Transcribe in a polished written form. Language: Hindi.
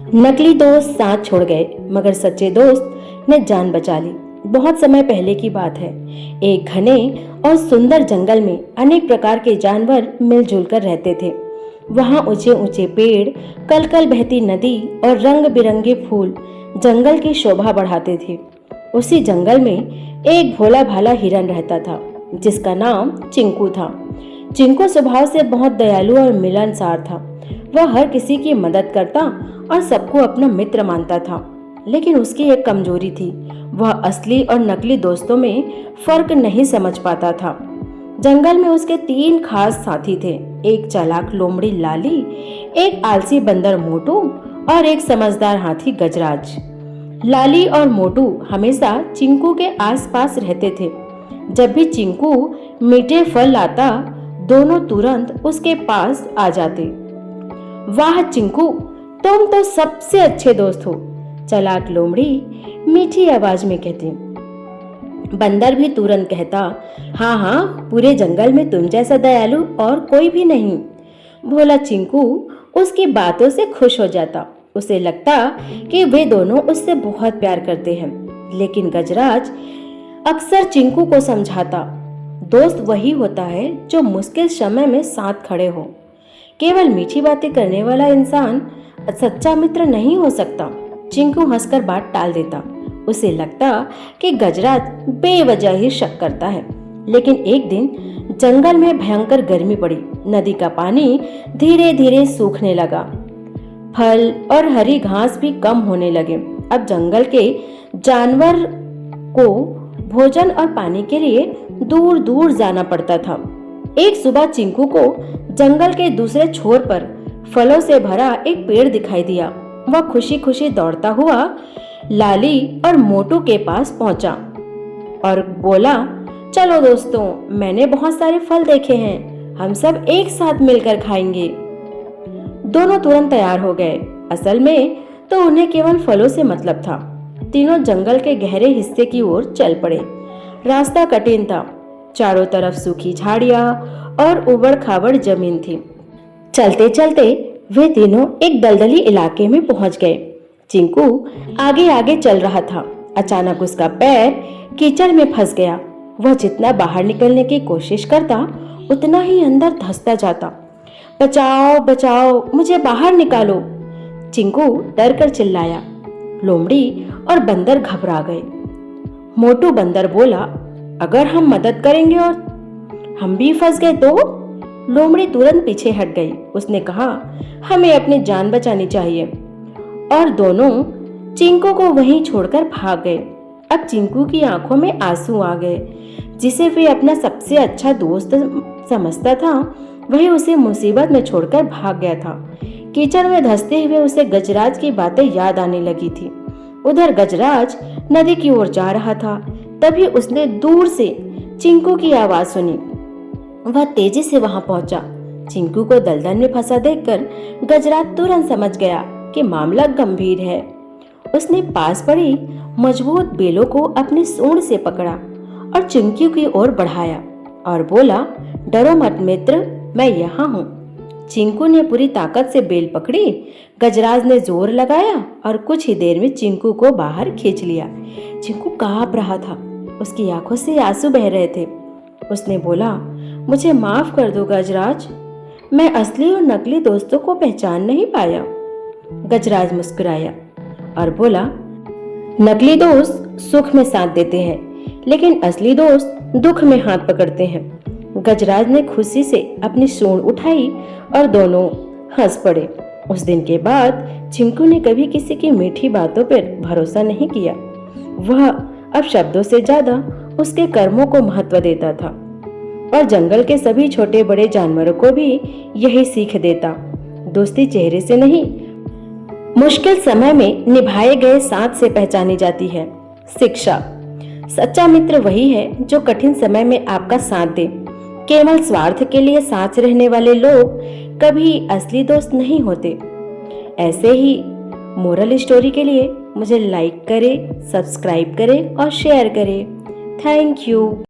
नकली दोस्त साथ छोड़ गए, मगर सच्चे दोस्त ने जान बचा ली। बहुत समय पहले की बात है। एक घने और सुंदर जंगल में अनेक प्रकार के जानवर मिलजुल कर रहते थे। वहां ऊंचे ऊंचे पेड़, कल कल बहती नदी और रंग बिरंगे फूल जंगल की शोभा बढ़ाते थे। उसी जंगल में एक भोला भाला हिरन रहता था, जिसका नाम चिंकू था। चिंकू स्वभाव से बहुत दयालु और मिलनसार था। वह हर किसी की मदद करता और सबको अपना मित्र मानता था। लेकिन उसकी एक कमजोरी थी, वह असली और नकली दोस्तों में फर्क नहीं समझ पाता था। जंगल में उसके 3 खास साथी थे, एक चालाक लोमड़ी लाली, एक आलसी बंदर मोटू और एक समझदार हाथी गजराज। लाली और मोटू हमेशा चिंकू के आसपास रहते थे। जब भी चिंकू मीठे फल लाता, दोनों तुरंत उसके पास आ जाते। वाह चिंकू, तुम तो सबसे अच्छे दोस्त हो, चालाक लोमड़ी मीठी आवाज में कहती। बंदर भी तुरंत कहता, हाँ हाँ, पूरे जंगल में तुम जैसा दयालु और कोई भी नहीं। भोला चिंकू उसकी बातों से खुश हो जाता। उसे लगता कि वे दोनों उससे बहुत प्यार करते हैं। लेकिन गजराज अक्सर चिंकू को समझाता, दोस्त वही होता है जो मुश्किल समय में साथ खड़े हो। केवल मीठी बातें करने वाला इंसान सच्चा मित्र नहीं हो सकता। चिंकू हंसकर बात टाल देता। उसे लगता कि गजराज बेवजह ही शक करता है। लेकिन एक दिन जंगल में भयंकर गर्मी पड़ी। नदी का पानी धीरे धीरे सूखने लगा। फल और हरी घास भी कम होने लगे। अब जंगल के जानवर को भोजन और पानी के लिए दूर दूर जाना पड़ता था। एक सुबह चिंकू को जंगल के दूसरे छोर पर फलों से भरा एक पेड़ दिखाई दिया। वह खुशी खुशी दौड़ता हुआ लाली और मोटू के पास पहुंचा और बोला, चलो दोस्तों, मैंने बहुत सारे फल देखे हैं, हम सब एक साथ मिलकर खाएंगे। दोनों तुरंत तैयार हो गए। असल में तो उन्हें केवल फलों से मतलब था। तीनों जंगल के गहरे हिस्से की ओर चल पड़े। रास्ता कठिन था, चारों तरफ सूखी झाड़ियां और उबड़ खाबड़ जमीन थी। चलते चलते वे तीनों एक दलदली इलाके में पहुंच गए। चिंकू आगे आगे चल रहा था। अचानक उसका पैर कीचड़ में फंस गया। वह जितना बाहर निकलने की कोशिश करता, उतना ही अंदर धंसता जाता। बचाओ बचाओ, मुझे बाहर निकालो, चिंकू डर कर चिल्लाया। लोमड़ी और बंदर घबरा गए। मोटू बंदर बोला, अगर हम मदद करेंगे और हम भी फंस गए तो? लोमड़ी तुरंत पीछे हट गई। उसने कहा, हमें अपनी जान बचानी चाहिए। और दोनों चिंकू को वहीं छोड़कर भाग गए। अब चिंकू की आंखों में आंसू आ गए। जिसे वे अपना सबसे अच्छा दोस्त समझता था, वही उसे मुसीबत में छोड़कर भाग गया था। कीचड़ में धंसते हुए उसे गजराज की बातें याद आने लगी थी। उधर गजराज नदी की ओर जा रहा था। तभी उसने दूर से चिंकू की आवाज सुनी। वह तेजी से वहां पहुंचा। चिंकू को दलदल में फंसा देखकर गजराज तुरंत समझ गया कि मामला गंभीर है। उसने पास पड़ी मजबूत बेलों को अपनी सूंड से पकड़ा और चिंकू की ओर बढ़ाया और बोला, डरो मत मित्र, मैं यहाँ हूँ। चिंकू ने पूरी ताकत से बेल पकड़ी। गजराज ने जोर लगाया और कुछ ही देर में चिंकू को बाहर खींच लिया। चिंकू कांप रहा था, उसकी आंखों से आंसू बह रहे थे। उसने बोला, मुझे माफ कर दो गजराज, मैं असली और नकली दोस्तों को पहचान नहीं पाया। गजराज मुस्कुराया और बोला, नकली दोस्त सुख में साथ देते हैं, लेकिन असली दोस्त दुख में हाथ पकड़ते हैं। गजराज ने खुशी से अपनी सूंड उठाई और दोनों हंस पड़े। उस दिन के बाद चिंकू ने कभी किसी की मीठी बातों पर भरोसा नहीं किया। वह अब शब्दों से ज्यादा उसके कर्मों को महत्व देता था और जंगल के सभी छोटे बड़े जानवरों को भी यही सीख देता। दोस्ती चेहरे से नहीं, मुश्किल समय में निभाए गए साथ से पहचानी जाती है। शिक्षा, सच्चा मित्र वही है जो कठिन समय में आपका साथ दे। केवल स्वार्थ के लिए साथ रहने वाले लोग कभी असली दोस्त नहीं होते। ऐसे ही मोरल स्टोरी के लिए मुझे लाइक करें, सब्सक्राइब करें और शेयर करें। Thank you.